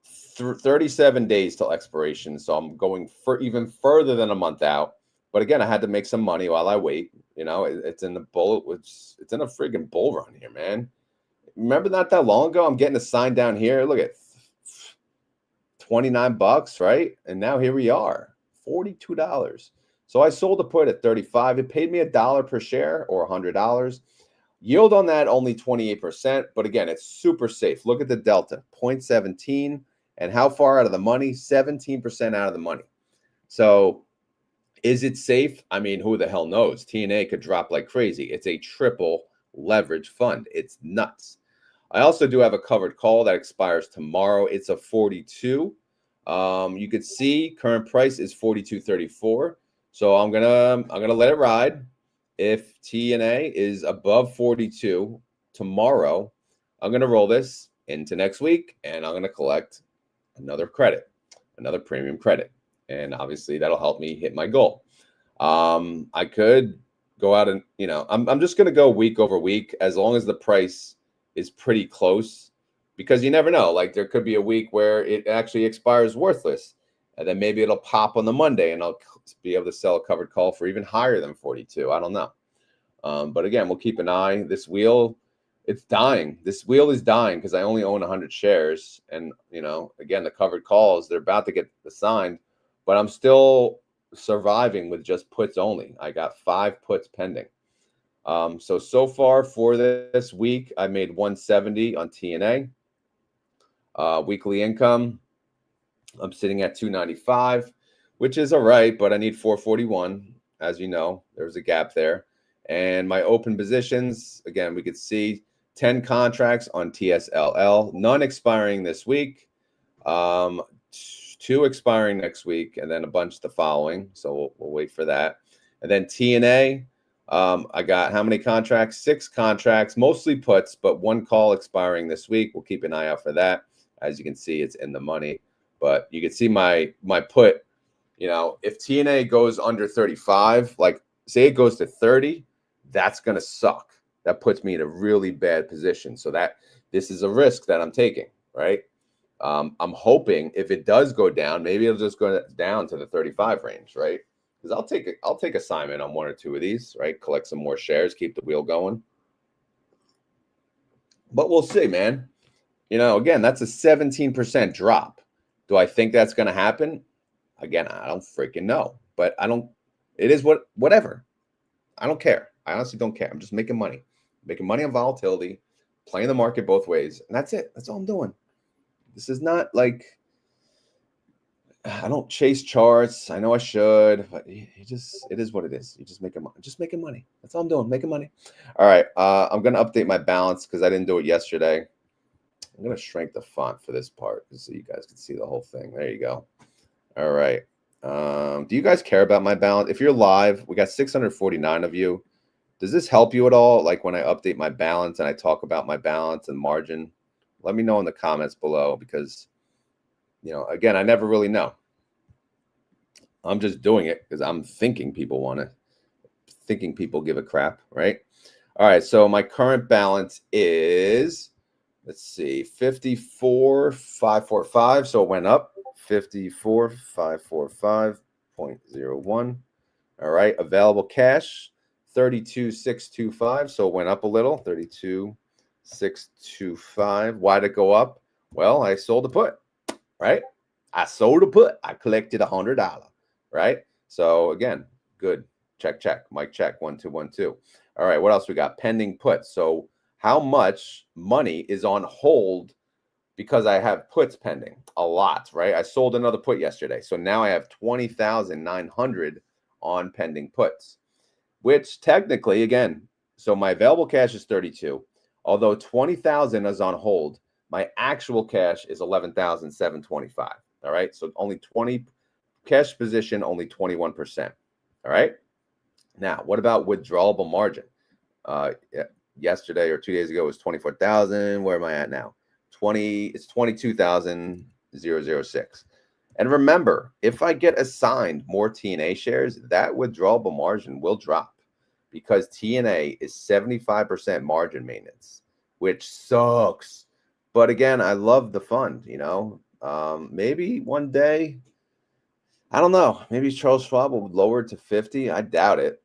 37 days till expiration. So I'm going for even further than a month out. But again, I had to make some money while I wait. It's in the it's in a friggin' bull run here, man. Remember not that long ago, I'm getting a sign down here. Look at $29, right? And now here we are, $42. So I sold a put at 35. It paid me $1 per share or $100. Yield on that only 28%. But again, it's super safe. Look at the delta, 0.17. And how far out of the money? 17% out of the money. So is it safe? I mean, who the hell knows? TNA could drop like crazy. It's a triple leverage fund. It's nuts. I also do have a covered call that expires tomorrow. It's a 42. You could see current price is 42.34. So I'm gonna let it ride. If TNA is above 42 tomorrow, I'm gonna roll this into next week, and I'm gonna collect another credit, another premium credit, and obviously that'll help me hit my goal. I could go out and I'm just gonna go week over week as long as the price is pretty close, because you never know. Like there could be a week where it actually expires worthless. And then maybe it'll pop on the Monday and I'll be able to sell a covered call for even higher than 42. I don't know. But again, we'll keep an eye. This wheel, it's dying. This wheel is dying because I only own 100 shares. And, again, the covered calls, they're about to get assigned. But I'm still surviving with just puts only. I got 5 puts pending. So far for this week, I made 170 on TNA. Weekly income, I'm sitting at 295, which is all right, but I need 441. As you know, there's a gap there. And my open positions, again, we could see 10 contracts on TSLL, none expiring this week. 2 2 expiring next week, and then a bunch the following. So we'll wait for that. And then TNA, I got how many contracts? 6 contracts, mostly puts, but 1 call expiring this week. We'll keep an eye out for that. As you can see, it's in the money. But you can see my put, you know, if TNA goes under 35, like say it goes to 30, that's going to suck. That puts me in a really bad position. So that this is a risk that I'm taking, right? I'm hoping if it does go down, maybe it'll just go down to the 35 range, right? Because I'll take assignment on 1 or 2 of these, right? Collect some more shares, keep the wheel going. But we'll see, man. You know, again, that's a 17% drop. Do I think that's going to happen? Again, I don't freaking know. But I don't. It is whatever. I don't care. I honestly don't care. I'm just making money. Making money on volatility, playing the market both ways. And that's it. That's all I'm doing. This is not like I don't chase charts. I know I should, but it is what it is. You just making money. That's all I'm doing, making money. All right. I'm gonna update my balance because I didn't do it yesterday. I'm gonna shrink the font for this part so you guys can see the whole thing. There you go. All right. Do you guys care about my balance? If you're live, we got 649 of you. Does this help you at all? Like when I update my balance and I talk about my balance and margin, let me know in the comments below because, you know, again, I never really know. I'm just doing it because I'm thinking people people give a crap, right? All right, so my current balance is, let's see, 54,545. So it went up 54,545.01. All right, available cash 32,625. So it went up a little, 32,625. Why'd it go up? Well, I sold a put, right? I sold a put. I collected $100, right? So again, good. Check, check. Mic check. 1 2 1 2. All right, what else we got? Pending puts. So how much money is on hold because I have puts pending? A lot, right? I sold another put yesterday. So now I have 20,900 on pending puts, which technically, again, so my available cash is 32. Although 20,000 is on hold, my actual cash is 11,725. All right, so only 20 cash position, only 21%. All right. Now, what about withdrawable margin? Yesterday or 2 days ago was 24,000. Where am I at now? It's 22,006. And remember, if I get assigned more TNA shares, that withdrawable margin will drop because TNA is 75% margin maintenance, which sucks. But again, I love the fund, you know. Maybe one day, I don't know, maybe Charles Schwab will lower it to 50. I doubt it.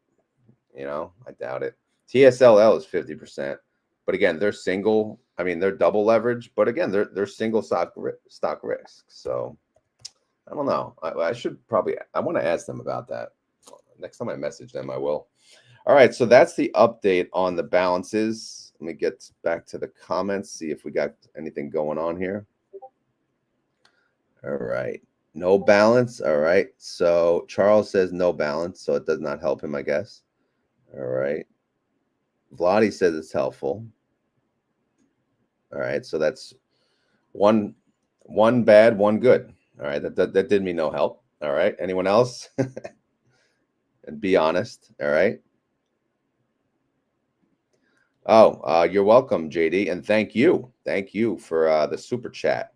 You know, I doubt it. TSLY is 50%. But again, they're single. I mean, they're double leverage. But again, they're single stock risk. So I don't know. I should probably, I want to ask them about that. Next time I message them, I will. All right. So that's the update on the balances. Let me get back to the comments, see if we got anything going on here. All right. No balance. All right. So Charles says no balance. So it does not help him, I guess. All right. Vladi says it's helpful. All right. So that's one bad, one good. All right. That did me no help. All right. Anyone else? And be honest. All right. Oh, you're welcome, JD. And thank you. Thank you for the super chat.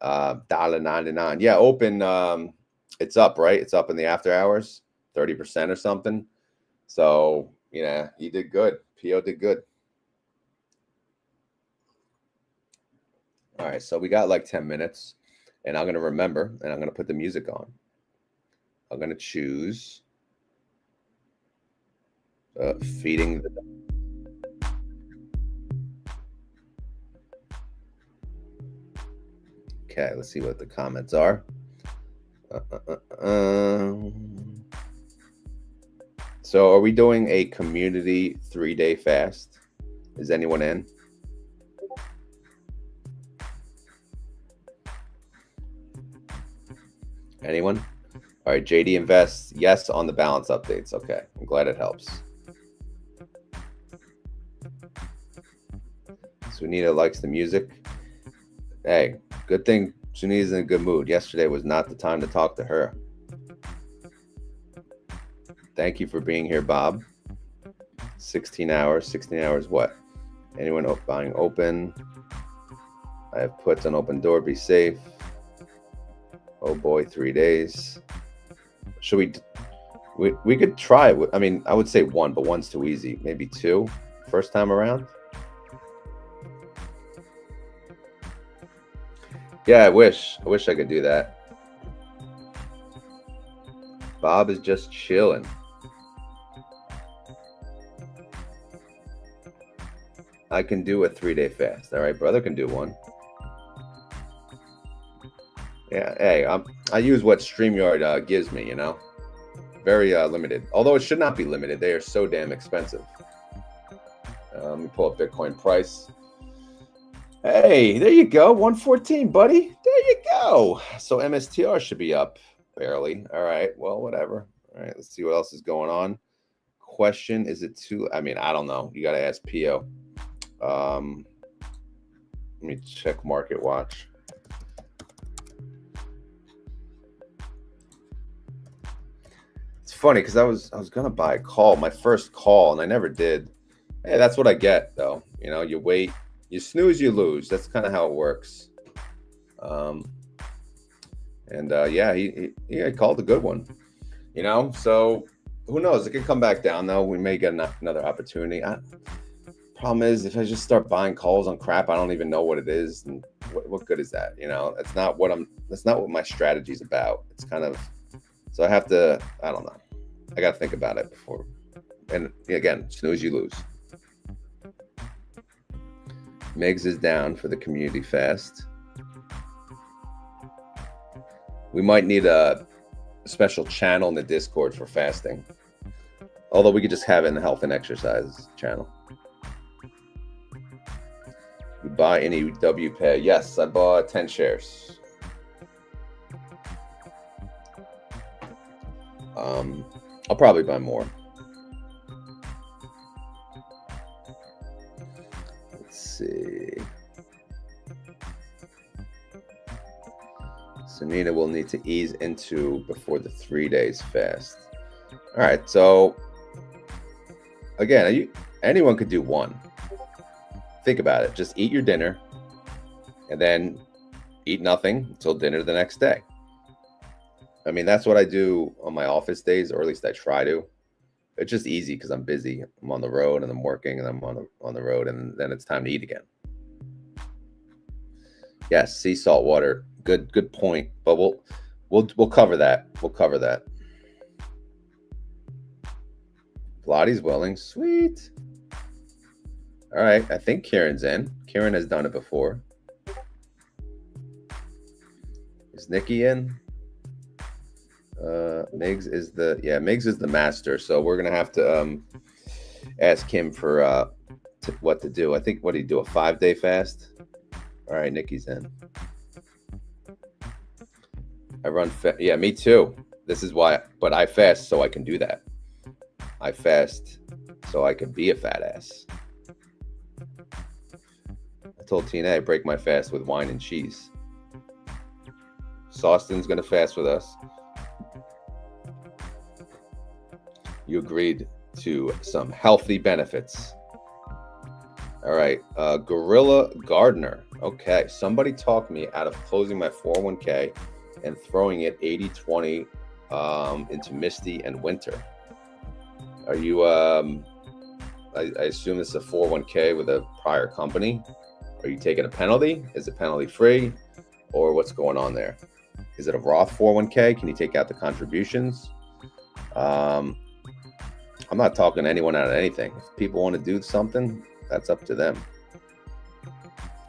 $1.99. Yeah, open. It's up, right? It's up in the after hours, 30% or something. So, yeah, you did good. PO did good. All right, so we got like 10 minutes, and I'm going to remember, and I'm going to put the music on. I'm going to choose feeding the... Okay, let's see what the comments are. So are we doing a community 3-day fast? Is anyone in? Anyone? All right, JD invests yes on the balance updates. Okay, I'm glad it helps. Sunita likes the music. Hey, good thing Sunita's in a good mood. Yesterday was not the time to talk to her. Thank you for being here, Bob. 16 hours. 16 hours what? Anyone buying open? I have puts on open door. Be safe. Oh boy, 3 days. Should we could try. I mean, I would say one, but one's too easy. Maybe two. First time around. Yeah, I wish I could do that. Bob is just chilling. I can do a 3-day fast. All right, brother can do one. Yeah, hey, I use what StreamYard gives me, you know. Very limited. Although it should not be limited. They are so damn expensive. Let me pull up Bitcoin price. Hey, there you go. 114, buddy. There you go. So MSTR should be up barely. All right. Well, whatever. All right. Let's see what else is going on. Question, is it too? I mean, I don't know. You got to ask Pio. Let me check Market Watch. It's funny because I was gonna buy a call, my first call, and I never did. Hey, that's what I get though. You know, you wait, you snooze, you lose. That's kind of how it works. Yeah, he called a good one. You know, so who knows? It could come back down though. We may get another opportunity. Problem is, if I just start buying calls on crap, I don't even know what it is, and what good is that? You know, that's not what my strategy is about. It's kind of, so I have to, I don't know. I got to think about it before. And again, snooze, you lose. Megs is down for the community fast. We might need a special channel in the Discord for fasting. Although we could just have it in the health and exercise channel. You buy any WPay? Yes, I bought 10 shares. I'll probably buy more. Let's see. Sunita will need to ease into before the 3 days fast. All right, so again, anyone could do one. Think about it. Just eat your dinner and then eat nothing until dinner the next day. I mean, that's what I do on my office days, or at least I try to. It's just easy because I'm busy. I'm on the road and I'm working and I'm on the road, and then it's time to eat again. Yes, sea salt water. Good point. But we'll cover that. We'll cover that. Pilates willing. Sweet. All right. I think Kieran's in. Kieran has done it before. Is Nikki in? Migs is the master. So we're gonna have to ask him for what to do. I think, what do you do? A 5-day fast? All right, Nikki's in. I run yeah, me too. This is why, but I fast so I can do that. I fast so I can be a fat ass. I told Tina I break my fast with wine and cheese. Saustin's gonna fast with us. You agreed to some healthy benefits. All right, Gorilla Gardener. Okay, somebody talked me out of closing my 401k and throwing it 80-20 into Misty and Winter. Are you, I assume this is a 401k with a prior company. Are you taking a penalty? Is it penalty free? Or what's going on there? Is it a Roth 401k? Can you take out the contributions? I'm not talking to anyone out of anything. If people want to do something, that's up to them.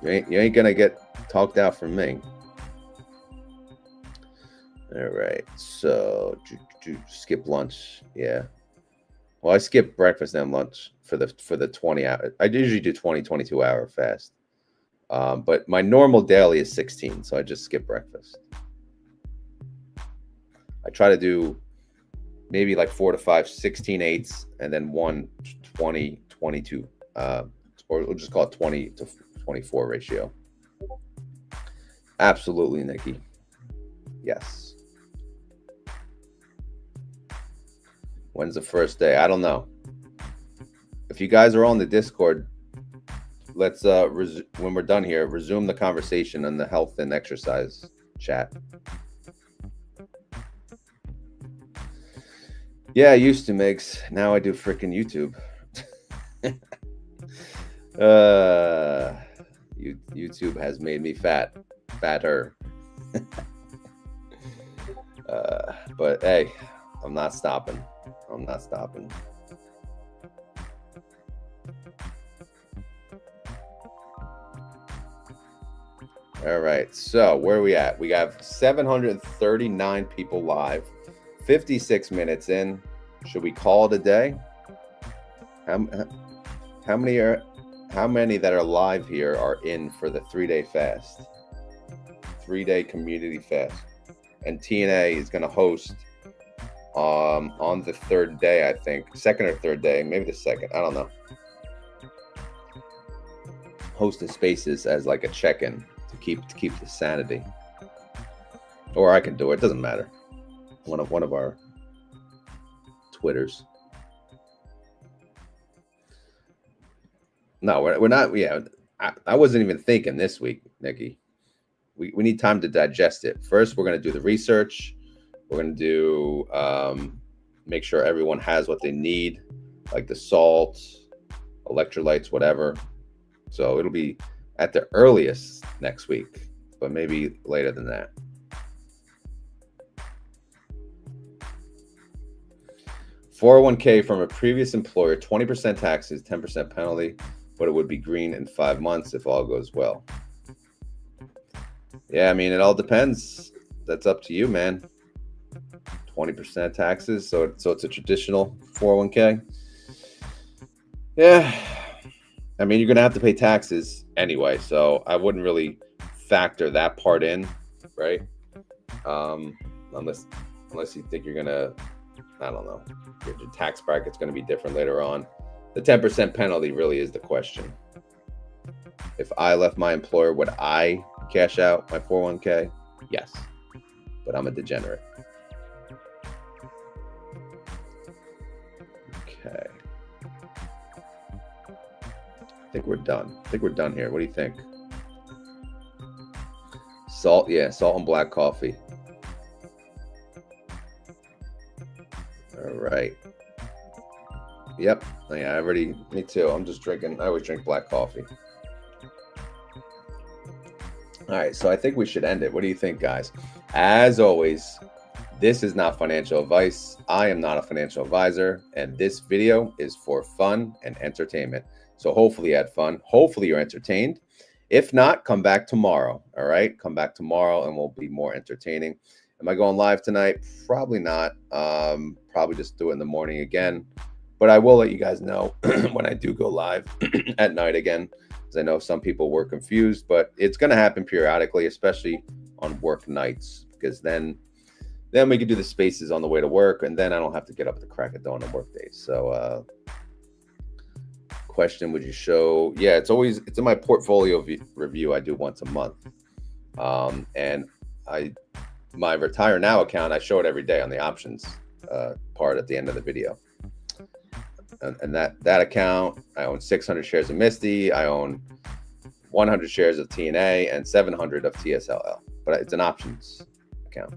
You ain't gonna get talked out from me. All right, so skip lunch. Yeah. Well, I skip breakfast and lunch for the 20 hour. I usually do 22 hour fast. But my normal daily is 16, so I just skip breakfast. I try to do maybe like 4 to 5 16/8, and then 1 20 22, or we'll just call it 20 to 24 ratio. Absolutely, Nikki. Yes. When's the first day? I don't know. If you guys are on the Discord, let's when we're done here, resume the conversation on the health and exercise chat. Yeah, I used to, Migs. Now I do freaking YouTube. YouTube has made me fatter. But hey, I'm not stopping. I'm not stopping. All right, so where are we at? We have 739 people live, 56 minutes in. Should we call it a day? How many that are live here are in for the 3-day fast? 3-day community fast. And TNA is going to host on the 3rd day, I think. 2nd or 3rd day, maybe the 2nd. I don't know. Host the spaces as like a check-in to keep the sanity. Or I can do it. Doesn't matter. One of our Twitters. No, we're not. Yeah, I wasn't even thinking this week, Nikki. We need time to digest it. First, we're going to do the research. We're going to do make sure everyone has what they need, like the salt, electrolytes, whatever. So it'll be at the earliest next week, but maybe later than that. $401k from a previous employer, 20% taxes, 10% penalty, but it would be green in 5 months if all goes well. Yeah, I mean, it all depends. That's up to you, man. 20% taxes, so it's a traditional 401k. Yeah, I mean, you're gonna have to pay taxes anyway, so I wouldn't really factor that part in, right? Unless you think you're gonna, I don't know, your tax bracket's gonna be different later on. The 10% penalty really is the question. If I left my employer, would I cash out my 401k? Yes, but I'm a degenerate. Okay. I think we're done. I think we're done here. What do you think? Salt, yeah, salt and black coffee. All right. Yep. Yeah, me too. I'm just drinking. I always drink black coffee. All right, so I think we should end it. What do you think, guys? As always, this is not financial advice. I am not a financial advisor, and this video is for fun and entertainment. So hopefully you had fun. Hopefully you're entertained. If not, come back tomorrow, all right? Come back tomorrow, and we'll be more entertaining. Am I going live tonight? Probably not. Probably just do it in the morning again. But I will let you guys know when I do go live at night again, because I know some people were confused, but it's going to happen periodically, especially on work nights, because then we can do the spaces on the way to work, and then I don't have to get up at the crack of dawn on work days. So question, would you show? Yeah, it's in my portfolio review. I do once a month. And my Retire Now account, I show it every day on the options part at the end of the video. And that account, I own 600 shares of Misty. I own 100 shares of TNA and 700 of TSLY. But it's an options account.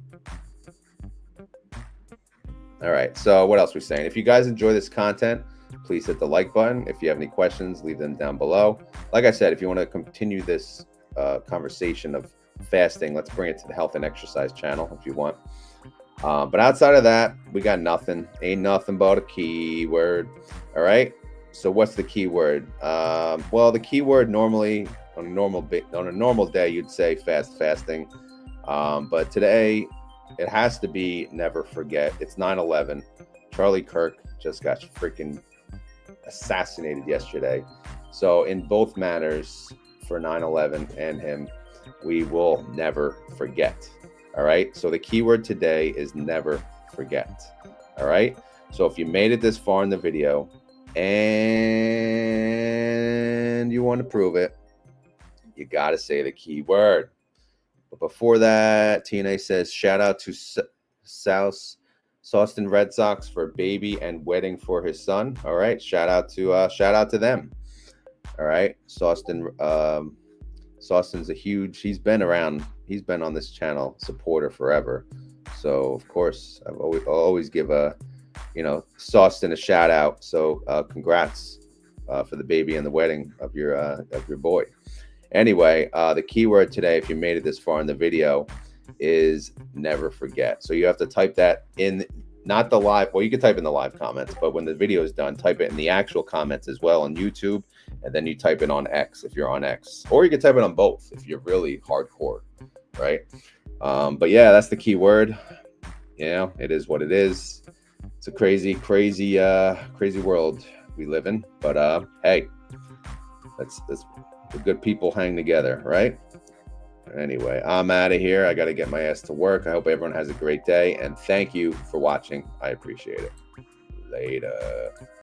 All right. So what else are we saying? If you guys enjoy this content, please hit the like button. If you have any questions, leave them down below. Like I said, if you want to continue this conversation of fasting, let's bring it to the health and exercise channel if you want. But outside of that, we got nothing. Ain't nothing but a keyword. All right. So what's the keyword? Well, the keyword normally on a normal day, you'd say fasting. But today it has to be never forget. It's 9/11. Charlie Kirk just got freaking assassinated yesterday. So in both manners, for 9/11 and him, we will never forget. All right. So the keyword today is never forget. All right. So if you made it this far in the video and you want to prove it, you got to say the keyword. But before that, TNA says, shout out to South Sawston Red Sox for baby and wedding for his son. All right. Shout out to them. All right. Sawston's a huge, he's been on this channel supporter forever. So of course I'll always give Sawston a shout out. So congrats for the baby and the wedding of your boy. Anyway, the keyword today, if you made it this far in the video, is never forget. So you have to type that in, not the live, well, you can type in the live comments, but when the video is done, type it in the actual comments as well on YouTube, and then you type it on X if you're on X, or you can type it on both if you're really hardcore, right? But yeah, that's the keyword. It is what it is. It's a crazy world we live in, but hey, that's the good people hang together, right? Anyway, I'm out of here. I got to get my ass to work. I hope everyone has a great day, and thank you for watching. I appreciate it. Later.